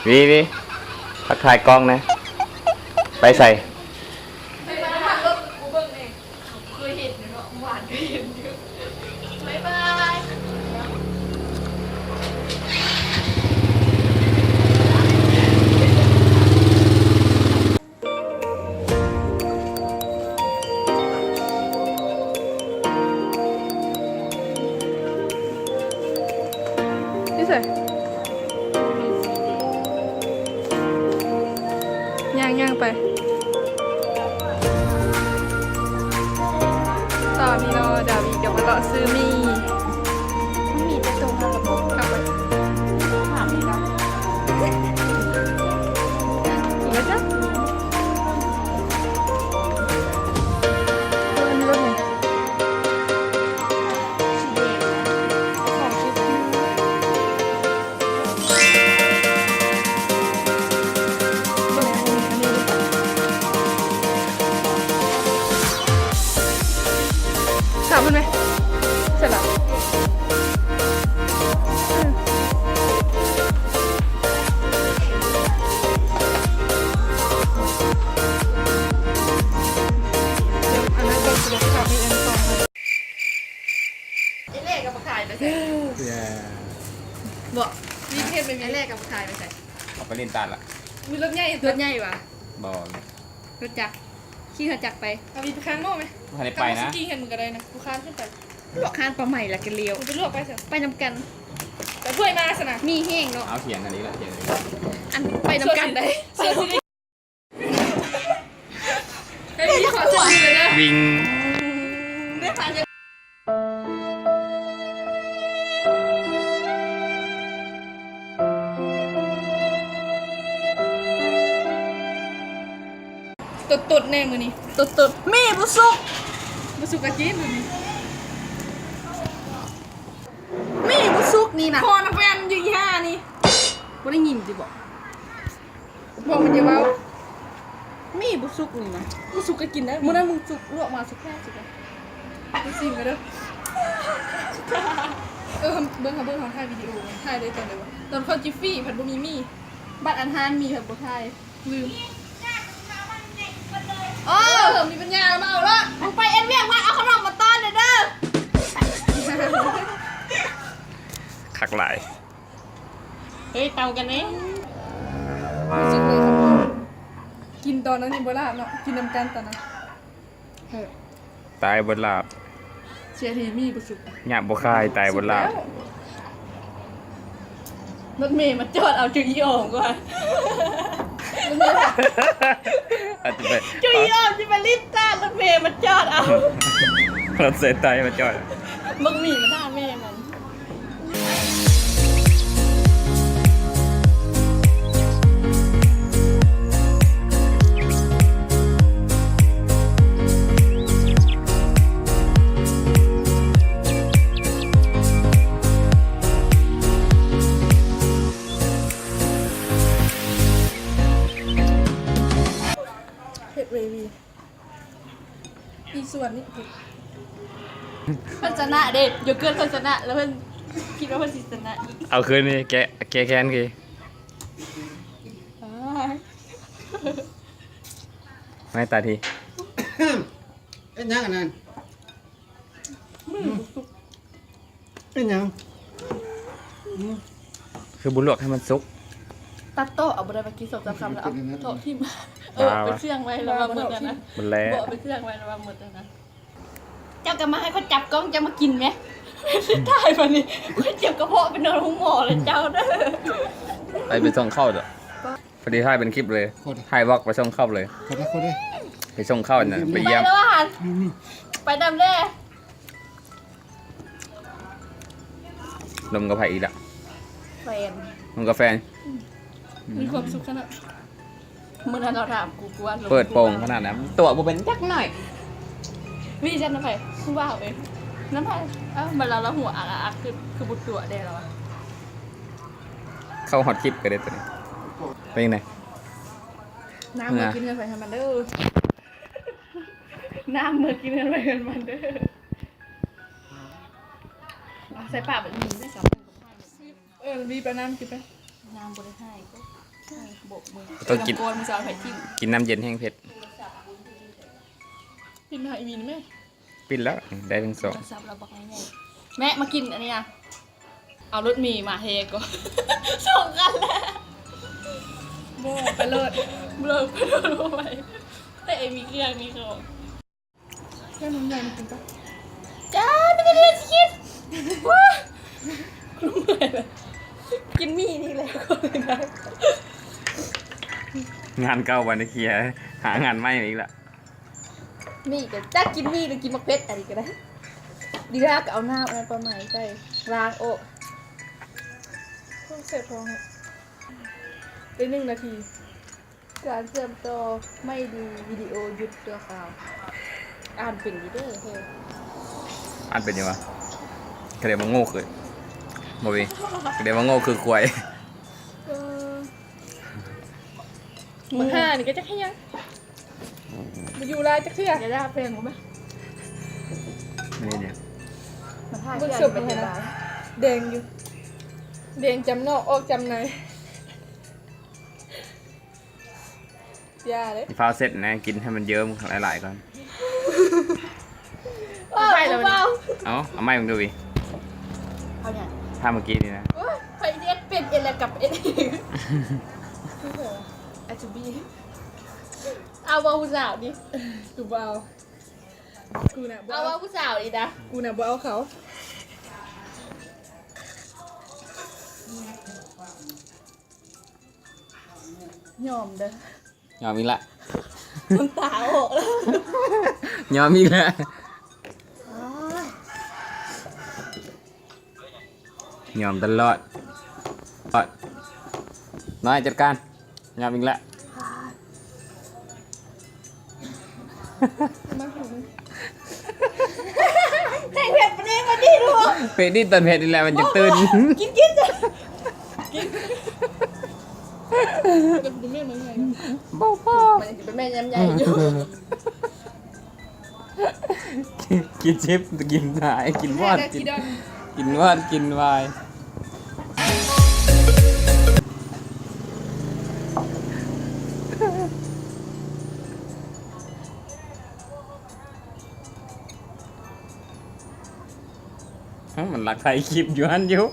วีทักทายกล้องนะไปใส่ไปมาผ่านรถกูเบิ่งเองเคยเห็นเนาะหวานเคยเห็นอยู่บ๊ายบายนี่ใส่ย่างไปต่อมีรอดาวีเดี๋ยวมาเลาะซื้อมีจะตรงกับผมกลับไปถามนี่นะอีกแล้วจ้ะมีรถไหนของชิปถามมันไหมเสร็จแล้วอันนั้นก็จะถามมีอันสองไอ้เลขกับขายไปใส่บอกมีเทปไปมีเลขกับขายไปใส่ เอาไปเล่นตาละ มีรถใหญ่วะ บอล รถจักรขี่หัวจักรไปเอามีไปค้างโม่ไหม ไม่ได้ไปนะ สกีเห็นมึงก็ได้นะกูค้างขึ้นไปลวกค้างปลาใหม่ละกันเลี้ยวไปลวกไปเถอะไปนำกันแต่ถ้วยมาสนะมีแห้งเนาะ เอาเถียงอันนี้ละเถียงอันนี้ อันไปนำกันได้เสื้อสีไอ้พี่ขอจับมือนะ วิ่ง ได้ผ่านจะตดแน่มือนี่ตดมีบุสุกกะกี้มือนี่มีบุสุกนี่นะคอนะแฟนอยู่ยี่ห้านี่ว่าได้ยินจิบอกมันจะว่ามีบุสุกนี่นะบุสุกก็กินได้มื่อนั้นมึงสุกลวกมาสุกแค่สุกไปซิมกันเด้อเบิ้งของถ่ายวิดีโอถ่ายได้ตอนไหนวะตอนเขาจิฟฟี่ผัดบะหมี่บัตรอันฮานมีผัดบะไทยลืมมีปัญญามาเอาละมึงไปเอ็นเวียงว่าเอาขนมมาต้อนเด้อ คักหลาย เฮ้ยเตากันเองกินตอนนั้นนี่โบราณเนาะกินน้ำกันตอนนั้นตายบนลาบ เชียร์ทีมีประสุก หยาบบุคายตายบนลาบ รถเมย์มาจอดเอาจุยอมก่อนจุยอมจะมารีบต้านรถเมย์มาจอดเอา รถเสียตายมาจอด มึงหนีมาด่าแม่มันอีส่วนนี้พันชนะเด็ดอยู่เกินพันชนะแล้วเพิ่นคิดว่าพันสิชนะอีก เอาคืนนี่แกแค้นกี่ไม่ตาที เป็นยังอันนั้นเป็นยัง คือบุญหลวกให้มันซุก ตัดโต๊ะเอาไปได้เมื่อกี้2-3 คำแล้วเอาโต๊ะที่มาไปเชื่องไว้แล้วมาหมดแล้วนะ มันแล้ว บอกไปเชื่องไว้แล้วมาหมดแล้วนะเจ้าก็มาให้เขาจับกล้องจะมากินไหมได้ป่ะนี่เขาเจ็บกระเพาะเป็นนอนห้องหมอเลยเจ้าเด้อ ไปส่งเข้าเด้อพอดีถ่ายเป็นคลิปเลยถ่ายวอกไปส่งเข้าเลย คนได้ ไปส่งเข้าน่ะไป ไป เยี่ยม แล้วอ่ะไปดำเด้ ลมกับไผ่อีกละ แฟน ลมกับแฟน มีความสุขขนาดเมื่อนั้นเราถามกูว่า เปิดโปงขนาดนั้นตัวบุเป็นจักหน่อย วิจันน้ำไผ่คือว่าเองน้ำไผ่มันเราหัวอักคือบุตรตัวได้แล้ว เข้าฮอตคลิปกันเลยตัวนี้เป็นยังไง น้ำมือกินเงินไปทำมันเด้อน้ำมือกินเงินไปทำมันเด้อใส่ปากแบบนี้ได้2 มีไปน้ำกินไป น้ำบริให้ก็โบกมือ ต้องกิน โกนมือสาวไผ่ทิ้ง กินน้ำเย็นแห้งเผ็ด ปินหายมีนไหม ปิ้นแล้วได้ทั้งสอง ซับเราบอกง่ายๆแม่มากินอันนี้อ่ะเอารถมีมาเฮก็ ส่งกันแล้วโบไปเลิศไปเลิศไปแต่ไอ้มีเครื่องมีของแค่น้ำใหญ่มันกินปะจ้าไม่ได้เรียนคิดว้าคุ้มเลยกินมีนี่แหละก็เลยนะ งานเก่าวันนี้เคลียร์หางานใหม่อีกละ มีก็จ้ากินมีหรือกินมะเพ็ดอะไรก็ได้ดีแล้วก็เอาหน้าเอาปลาไหมใส่ล้างโอ้ต้องเสร็จพอได้1 นาที การเชื่อมต่อไม่ดีวิดีโอหยุดตัวข่าว อ่านเป็นอยู่เด้อเฮ้ย อันเป็นยังวะกระเดียวมาโง่คือโมบีกระเดียวมาโง่คือควาย มาห้านี่ก็จะแค่ยังมาอยู่ไรจะเคลื่อนจะได้เพลงไหม นี่เนี่ย มึงสุกเป็นอะไรแดงอยู่แดงจำนอกออกจำในยาเลย ฟ้าวเสร็จนะกินให้มันเยิ้มหลายๆก่อน ใช่แล้วเปล่า เอาไม่มึงดูวิ เอาเนี่ย ถ้าเมื่อกี้นี่นะ ไฟเอ็ดเป็นเอ็นแล้วกับเอ็นอีกอาจจะบีเอาว่าผู้สาวดิกูเบากูน่ะเอาว่าผู้สาวดินะกูน่ะเบาเขายอมเด้อย อมอีกละ น้ำตาออกแล้ว ยอมอีกละยอมตลอดน้อยจัดการยอมอีกละ แข่งเผ็ดประเด็นมาดิดู เผ็ดนี่ตอนเผ็ดนี่แหละมันจะตื่น กินจ้ะกินเป็นแม่มันใหญ่ บ้า มันจะเป็นแม่ยำใหญ่อยู่ กินชิปกินหายกินวอดกินวอดกินวายมันรักใครคลิปอยู่อันอยู่